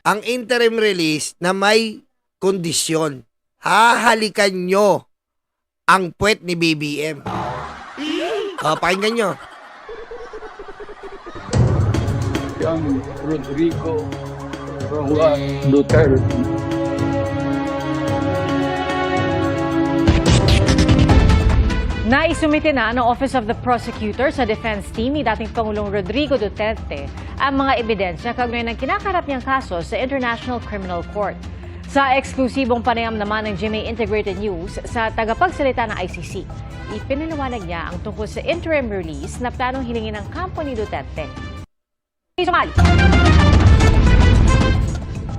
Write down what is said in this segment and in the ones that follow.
ang interim release na may kondisyon. Hahalikan nyo ang puwet ni BBM. Pakinggan nyo. Young Rodrigo Roa Duterte. Naisumite na ng Office of the Prosecutor sa defense team ni dating Pangulong Rodrigo Duterte ang mga ebidensya kaugnay ng kinakarap niyang kaso sa International Criminal Court. Sa eksklusibong panayam naman ng GMA Integrated News sa tagapagsalita ng ICC, ipinaliwanag niya ang tungkol sa interim release na planong hilingin ng kampo ni Duterte.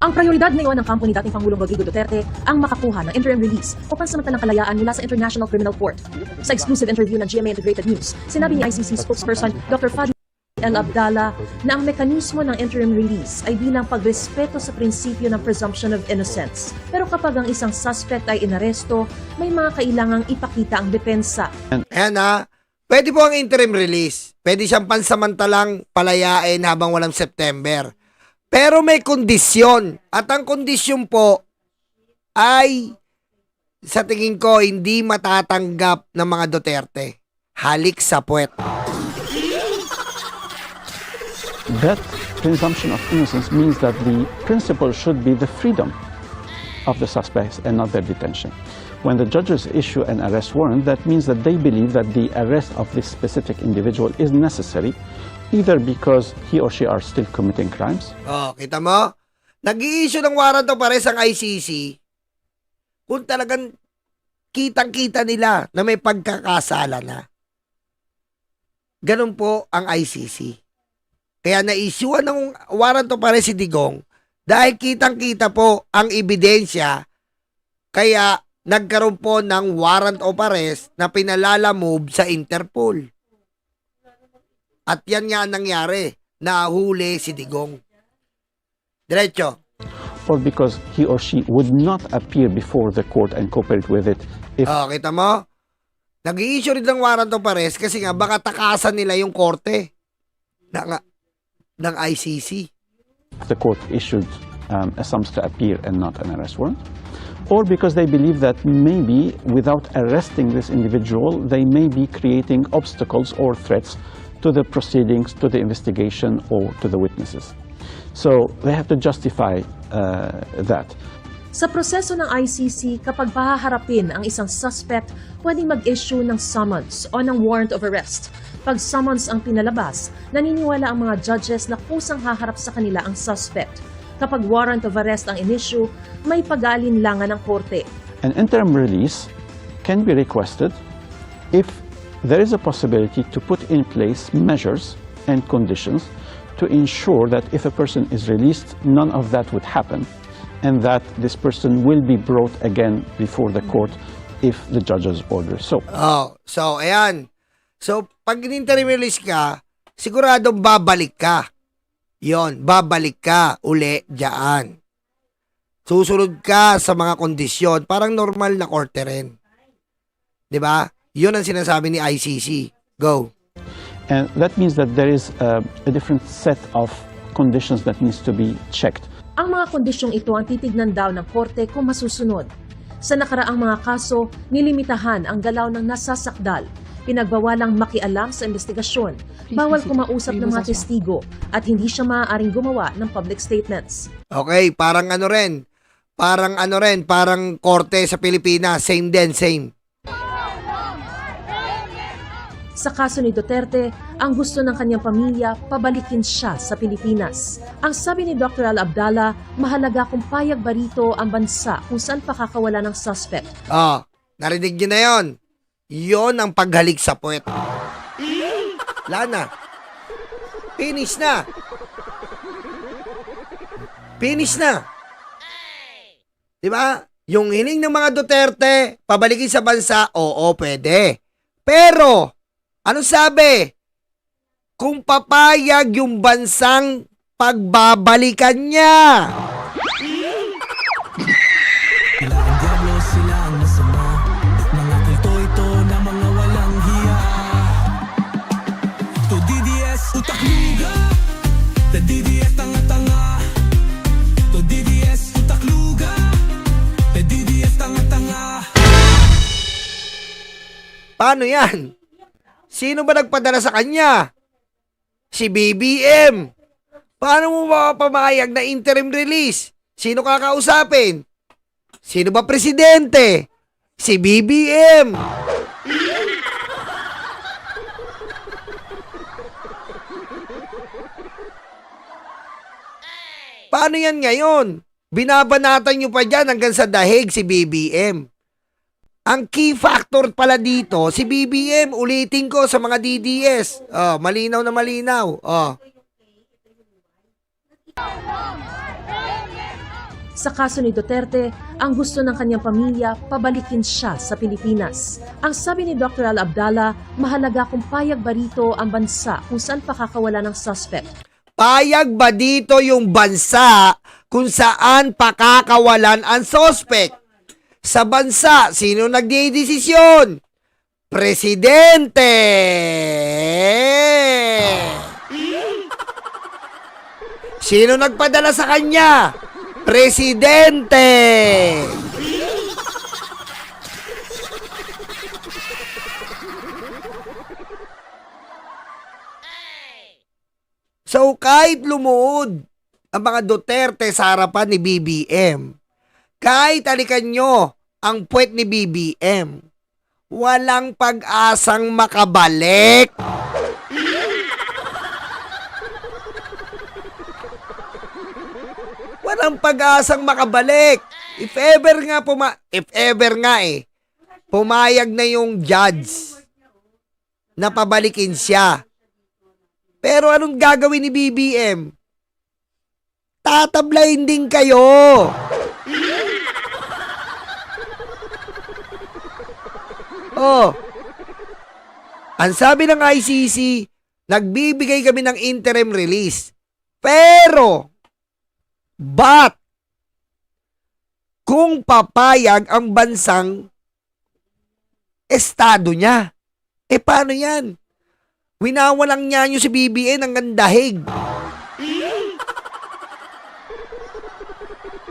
Ang prioridad ngayon ng kampo ni dating Pangulong Rodrigo Duterte ang makakuha ng interim release o pansamantalang kalayaan mula sa International Criminal Court. Sa exclusive interview ng GMA Integrated News, sinabi ni ICC spokesperson Dr. Fadil Abdallah na ang mekanismo ng interim release ay bilang pagrespeto sa prinsipyo ng presumption of innocence. Pero kapag ang isang suspect ay inaresto, may mga kailangang ipakita ang depensa. Ayan pwede po ang interim release. Pwede siyang pansamantalang palayain habang walang September. Pero may kondisyon. At ang kondisyon po ay sa tingin ko hindi matatanggap ng mga Duterte. Halik sa puwet. That presumption of innocence means that the principle should be the freedom of the suspects and not their detention. When the judges issue an arrest warrant, that means that they believe that the arrest of this specific individual is necessary, either because he or she are still committing crimes. Kita mo? Nag-i-issue ng warrant of arrest ang ICC kung talagang kitang-kita nila na may pagkakasala na. Ganun po ang ICC. Kaya na-issue ng warrant of arrest si Digong dahil kitang-kita po ang ebidensya, kaya nagkaroon po ng warrant of arrest na pinalalamove sa Interpol. At yan nga nangyari, nahuli si Digong. Diretso. Or because he or she would not appear before the court and cooperate with it if Kita mo? Nag-i-issue rin ng warrant of arrest kasi nga baka takasan nila yung korte ng ICC. the court issued a summons to appear and not an arrest warrant, or because they believe that maybe without arresting this individual, they may be creating obstacles or threats to the proceedings, to the investigation, or to the witnesses. So they have to justify that. Sa proseso ng ICC, kapag pahaharapin ang isang suspect, pwedeng mag-issue ng summons o ng warrant of arrest. Pag summons ang pinalabas, naniniwala ang mga judges na kusang haharap sa kanila ang suspect. Kapag warrant of arrest ang in-issue, may pag-aalinlangan ng korte. An interim release can be requested if there is a possibility to put in place measures and conditions to ensure that if a person is released, none of that would happen, and that this person will be brought again before the court if the judge's order so. So ayan. So pag in-interim release ka, siguradong babalik ka. Yon, babalik ka uli diyan. Susunod ka sa mga kondisyon, parang normal na korte rin. 'Di ba? 'Yun ang sinasabi ni ICC. Go. And that means that there is a different set of conditions that needs to be checked. Ang mga kondisyong ito ang titignan daw ng korte kung masusunod. Sa nakaraang mga kaso, nilimitahan ang galaw ng nasasakdal, pinagbawalang makialam sa investigasyon, bawal kumausap ng mga testigo, at hindi siya maaaring gumawa ng public statements. Okay, parang korte sa Pilipinas, same din, same. Sa kaso ni Duterte, ang gusto ng kanyang pamilya, pabalikin siya sa Pilipinas. Ang sabi ni Dr. Al Abdallah, mahalaga kung payag ba rito ang bansa kung saan pakakawala ng suspect. Narinig niyo na yon. Yon ang paghalik sa puwet. Lana. Finish na. Finish na. Diba? Yung hiling ng mga Duterte, pabalikin sa bansa, oo, pwede. Pero, ano sabi? Kung papayag yung bansang pagbabalikan niya. Sila ang diablo, sila ang masama. Mga kulto na mga walang hiya. To DDS, utak luga. To DDS, tanga-tanga. To Paano yan? Sino ba nagpadala sa kanya? Si BBM. Paano mo mapapamayag na interim release? Sino kakausapin? Sino ba presidente? Si BBM. Paano yan ngayon? Binabanatan nyo pa dyan hanggang sa dahig si BBM. Ang key factor pala dito, si BBM, ulitin ko sa mga DDS. Oh, malinaw na malinaw. Oh. Sa kaso ni Duterte, ang gusto ng kanyang pamilya, pabalikin siya sa Pilipinas. Ang sabi ni Dr. Al Abdallah, mahalaga kung payag ba rito ang bansa kung saan pakakawala ng suspect. Payag ba dito yung bansa kung saan pakakawalan ang suspect? Sa bansa, sino nagdidesisyon? Presidente! Sino nagpadala sa kanya? Presidente! So kahit lumuod ang mga Duterte sa harapan ni BBM, kahit alikan nyo ang puwet ni BBM, walang pag-asang makabalik. Walang pag-asang makabalik. If ever nga pumayag na yung judge na pabalikin siya. Pero anong gagawin ni BBM? Tatablayin din kayo. Oh. Ang sabi ng ICC, nagbibigay kami ng interim release. Pero, but, kung papayag ang bansang estado niya, paano yan? Winawalang niya nyo si BBM hanggang dahig.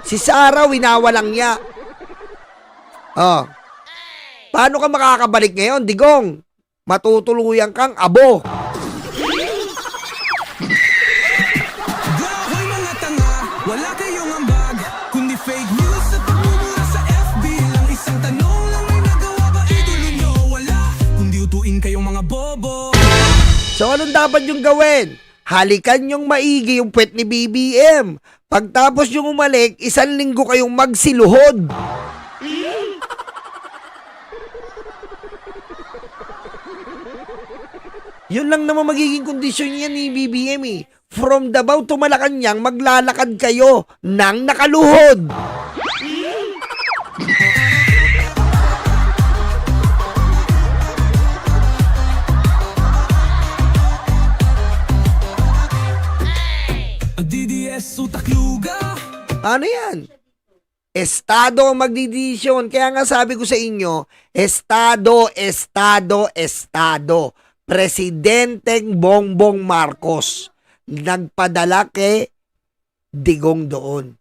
Si Sara, winawalang niya. Oh. Paano ka makakabalik ngayon, Digong? Matutuluyan kang abo. Hoy mga tanga, wala kayong ambag, kundi fake news at pagmumura sa FB lang. Isang tanong lang, may nagawa ba idolo nyo? Wala, kundi utuin kayong mga bobo. So anong dapat yung gawin? Halikan yung maigi yung puwet ni BBM. Pagtapos yung umalik, 1 linggo kayong magsiluhod. Yun lang naman magiging kondisyon niya ni BBM eh. From Davao to Malacanang, maglalakad kayo nang nakaluhod. DDS utak luga. Ano yan? Estado ang magdidesisyon. Kaya nga sabi ko sa inyo, Estado, Estado, Estado. Presidenteng Bongbong Marcos nagpadala kay Digong doon.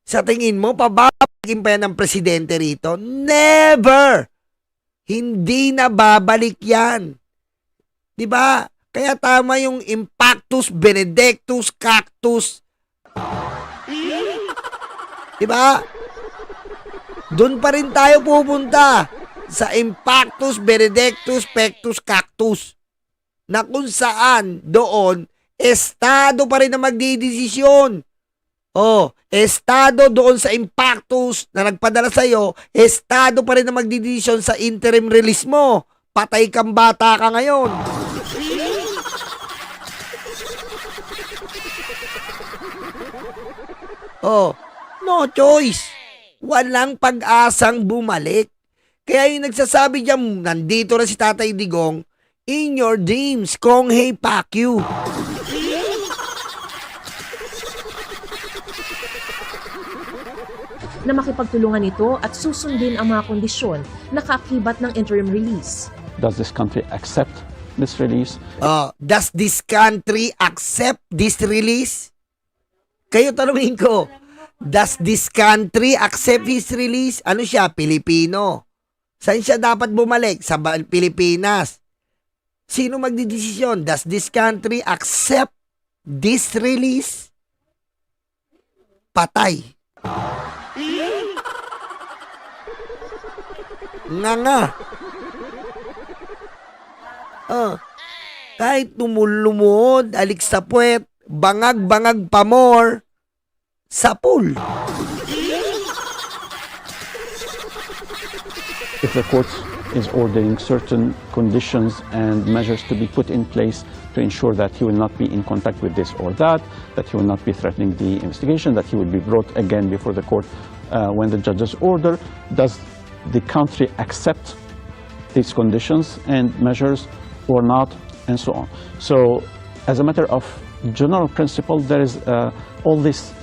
Sa tingin mo, pababalikin pa yan ng presidente rito? Never! Hindi na babalik yan. Diba? Kaya tama yung Impactus Benedictus Cactus. Diba? Doon pa rin tayo pupunta sa Impactus Benedictus Pectus Cactus, na kung saan doon estado pa rin na magdidesisyon. Oh, estado doon sa Impactus na nagpadala sa iyo, estado pa rin na magdidesisyon sa interim release mo. Patay kang bata ka ngayon. Oh, no choice. Walang pag-asang bumalik. Kaya yung nagsasabi diyan, nandito na si Tatay Digong, in your dreams, Kong Hei Pacquiao. Na makipagtulungan ito at susundin ang mga kondisyon na kaakibat ng interim release. Does this country accept this release? Does this country accept this release? Kayo tanungin ko, does this country accept his release? Ano siya? Pilipino. Saan siya dapat bumalik? Sa Pilipinas. Sino magdidesisyon? Does this country accept this release? Patay. Nga. Kahit tumulumod, alik sa puwet, bangag-bangag pa more, sapul. If the court is ordering certain conditions and measures to be put in place to ensure that he will not be in contact with this or that he will not be threatening the investigation, that he will be brought again before the court when the judge's order, does the country accept these conditions and measures or not, and so on. So, as a matter of general principle, there is all these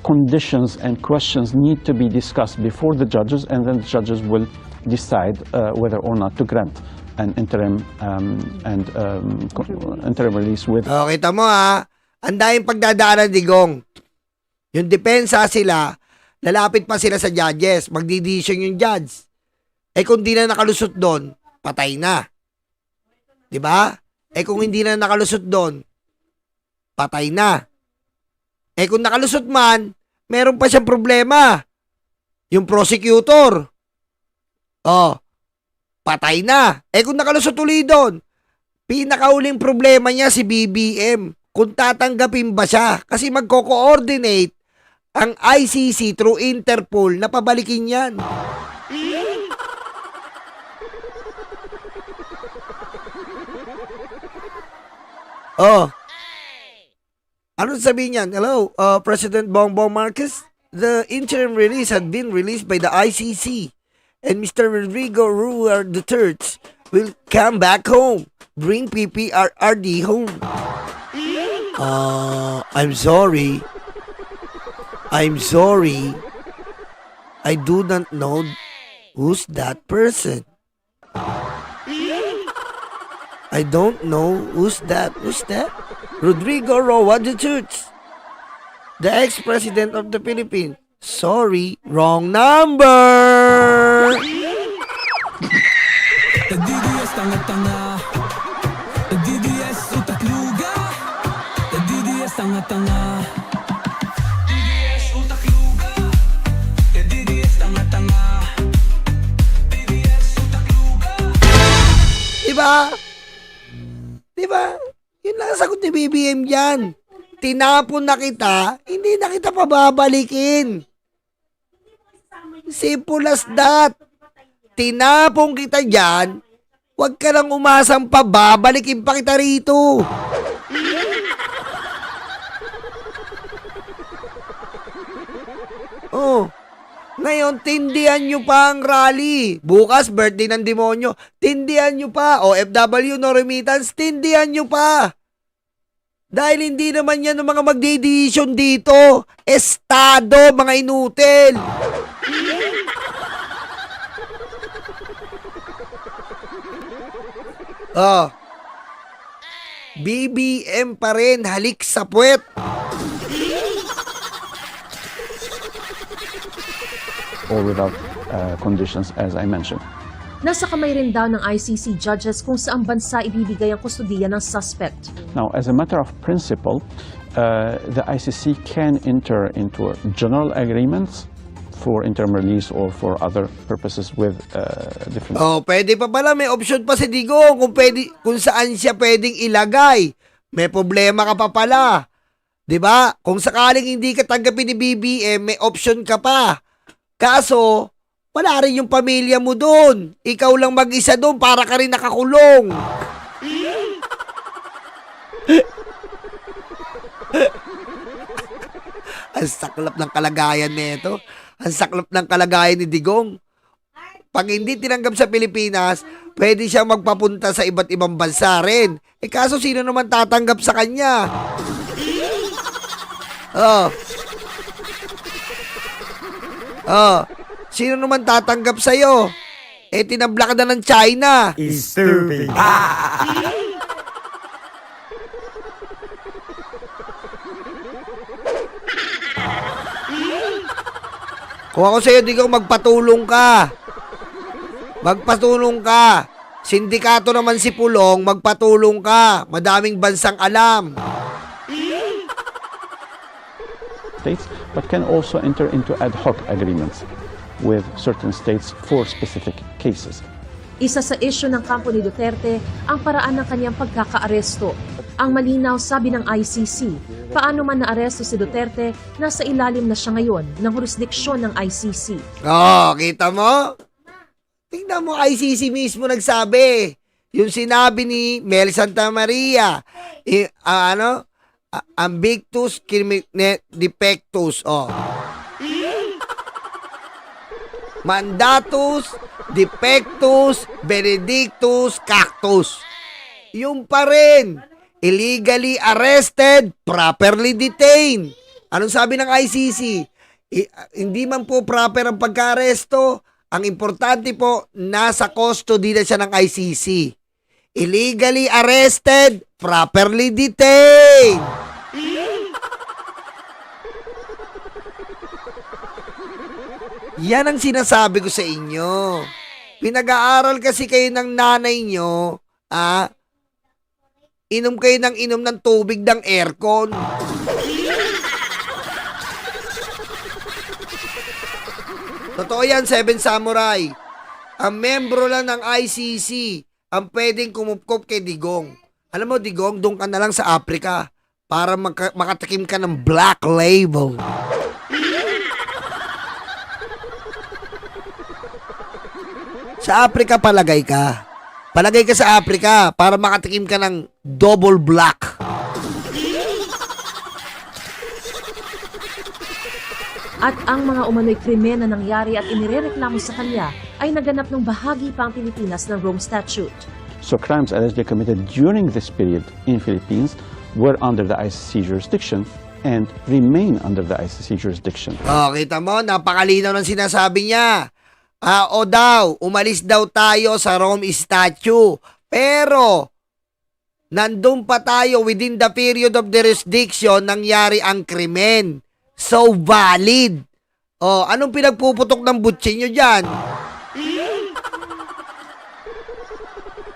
conditions and questions need to be discussed before the judges, and then the judges will decide whether or not to grant an interim interim release with. Kita mo ang daming pagdadaanan, Digong. Yung depensa sila, lalapit pa sila sa judges, magdidesisyon yung judge. Kung di na nakalusot doon, patay na. 'Di ba? Kung hindi na nakalusot doon, patay na. Kung nakalusot man, meron pa siyang problema. Yung prosecutor. Patay na. Kung nakalusot uli doon, pinakauling problema niya si BBM. Kung tatanggapin ba siya. Kasi magko-coordinate ang ICC through Interpol na pabalikin yan. Ano sabihin niyan? Hello, President Bongbong Marcos? The interim release had been released by the ICC. And Mr. Rodrigo Roa Duterte will come back home. Bring PPRRD home. I'm sorry. I do not know who's that person. I don't know who's that. Who's that? Rodrigo Roa Duterte, the ex-president of the Philippines. Sorry, wrong number. Nagdidias tanga-tanga, nagdidias utak luga, nagdidias tanga-tanga, nagdidias utak luga, nagdidias tanga-tanga, nagdidias utak luga. Diba? Yun lang ang sagot ni BBM dyan. Tinapon na kita, hindi na kita pababalikin. Simple as that. Tinapon kita dyan, huwag ka nang umasang pababalikin pa kita rito. Ngayon, tindihan nyo pa ang rally. Bukas, birthday ng demonyo. Tindihan nyo pa. OFW, no remittance, tindihan nyo pa. Dahil hindi naman yan ng mga magdedesisyon dito. Estado, mga inutil. BBM pa rin, halik sa puwet. Or without conditions, as I mentioned. Nasa kamay rin daw ng ICC judges kung saang bansa ibibigay ang kustodiya ng suspect. Now, as a matter of principle, the ICC can enter into general agreements for interim release or for other purposes with different... Pwede pa pala, may option pa si Digong kung saan siya pwedeng ilagay. May problema ka pa pala. 'Di ba? Kung sakaling hindi ka tanggapin ni BBM, may option ka pa. Kaso, wala rin yung pamilya mo doon. Ikaw lang mag-isa doon para ka rin nakakulong. Ang saklap ng kalagayan nito. Ang saklap ng kalagayan ni Digong. Pag hindi tinanggap sa Pilipinas, pwede siyang magpapunta sa iba't ibang bansa rin. Kaso sino naman tatanggap sa kanya? Sino naman tatanggap sa'yo? Tinabla ka na ng China. Stupid. Kung ako sa'yo, di ko magpatulong ka. Magpatulong ka. Sindikato naman si Pulong, magpatulong ka. Madaming bansang alam. States, but can also enter into ad hoc agreements with certain states for specific cases. Isa sa isyu ng kampo ni Duterte ang paraan ng kanyang pagkakaaresto. Ang malinaw, sabi ng ICC, paano man naaresto si Duterte, nasa ilalim na siya ngayon ng jurisdiksyon ng ICC. Oh, kita mo? Tingnan mo, ICC mismo nagsabi. Yung sinabi ni Mel Santamaria, ambictus defectus, mandatus defectus benedictus cactus. Yung pa rin, illegally arrested, properly detained. Anong sabi ng ICC? Hindi man po proper ang pagka-aresto. Ang importante po, nasa custody na siya ng ICC. Illegally arrested, properly detained. Yan ang sinasabi ko sa inyo. Pinag-aaral kasi kayo ng nanay nyo, inom kayo ng tubig ng aircon. Totoo yan, Seven Samurai. Ang membro lang ng ICC ang pwedeng kumupkop kay Digong. Alam mo, Digong, doon ka na lang sa Africa para makatikim ka ng black label. Sa Africa, palagay ka. Palagay ka sa Africa para makatikim ka ng double black. At ang mga umano'y krimen na nangyari at inirereklamo sa kanya ay naganap ng bahagi pa ang Pilipinas ng Rome Statute. So crimes allegedly committed during this period in Philippines were under the ICC jurisdiction and remain under the ICC jurisdiction. Oh, kita mo, napakalinaw ng sinasabi niya. O daw, umalis daw tayo sa Rome Statute. Pero, nandun pa tayo within the period of jurisdiction nangyari ang krimen. So valid. Oh, anong pinagpuputok ng butsi nyo dyan?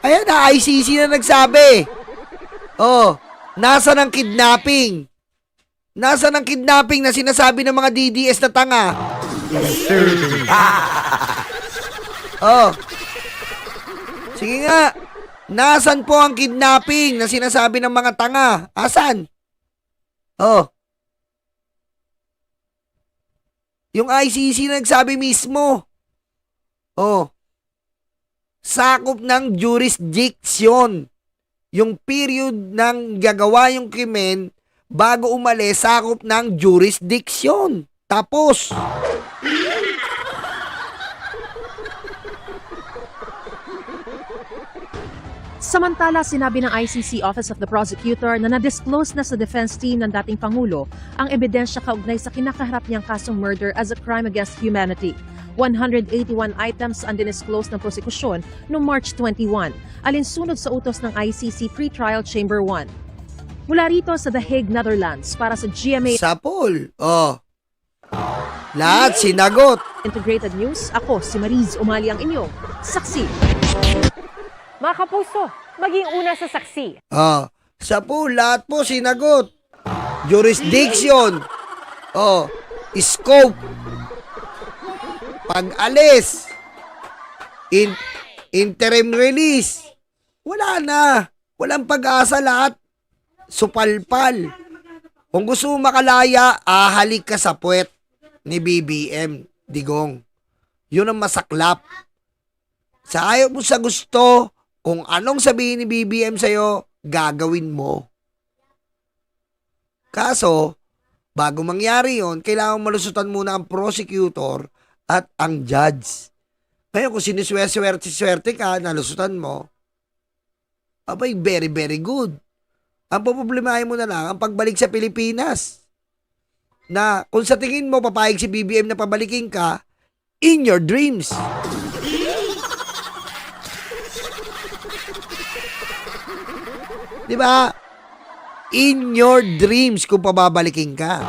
Ayan na, ICC na nagsabi. Oh, nasa ng kidnapping? Nasa ng kidnapping na sinasabi ng mga DDS na tanga? Oh. Sige nga. Nasan po ang kidnapping na sinasabi ng mga tanga? Asan? Oh. Yung ICC nagsabi mismo. Oh. Sakop ng jurisdiction. Yung period ng gagawa yung krimen bago umalis, sakop ng jurisdiction. Tapos. Samantala, sinabi ng ICC Office of the Prosecutor na na-disclose na sa defense team ng dating Pangulo ang ebidensya kaugnay sa kinakaharap niyang kasong murder as a crime against humanity. 181 items ang dinisclose ng prosekusyon noong March 21, alinsunod sa utos ng ICC Pre-Trial Chamber 1. Mula rito sa The Hague, Netherlands, para sa GMA Sapol. Oh. Lahat sinagot. Integrated News, ako si Mariz Umali ang inyong saksi. Mga kapuso, maging una sa saksi. Sa po, lahat po sinagot. Jurisdiction. Scope. Pag-alis. Interim release. Wala na. Walang pag-asa lahat. Supalpal. Kung gusto mo makalaya, halik ka sa puwet ni BBM, Digong. Yun ang masaklap. Sa ayaw mo sa gusto, kung anong sabihin ni BBM sa'yo, gagawin mo. Kaso, bago mangyari yon, kailangan malusutan muna ang prosecutor at ang judge. Ngayon, kung siniswerte ka, nalusutan mo, abay, very, very good. Ang poproblemahin mo na lang, ang pagbalik sa Pilipinas. Na kung sa tingin mo, papayag si BBM na pabalikin ka, in your dreams. Diba? In your dreams kung pababalikin ka.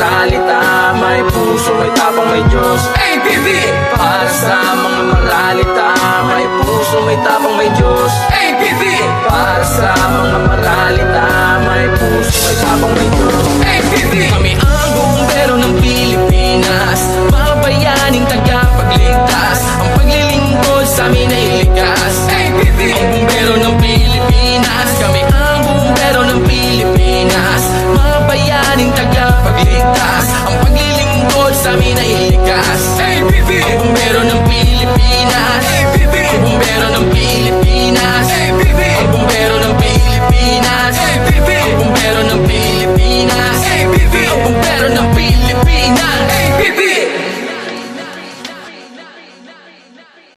maralita, may puso, may tapang, may Diyos. ABB! Para sa mga maralita, may puso, may tapang, may Diyos. ABB! Para sa mga maralita, may puso, may tapang, may Diyos. ABB! Kami ang bumbero ng Pilipinas, mga bayaning tagapagligtas. Ang paglilingkod sa amin ay likas. ABB! Ang bumbero ng Pilipinas, kami ang bumbero ng Pilipinas, mga bayaning tagapagligtas. Ang paglilingkod sa amin ay likas. ABB! Ang bumbero ng Pilipinas,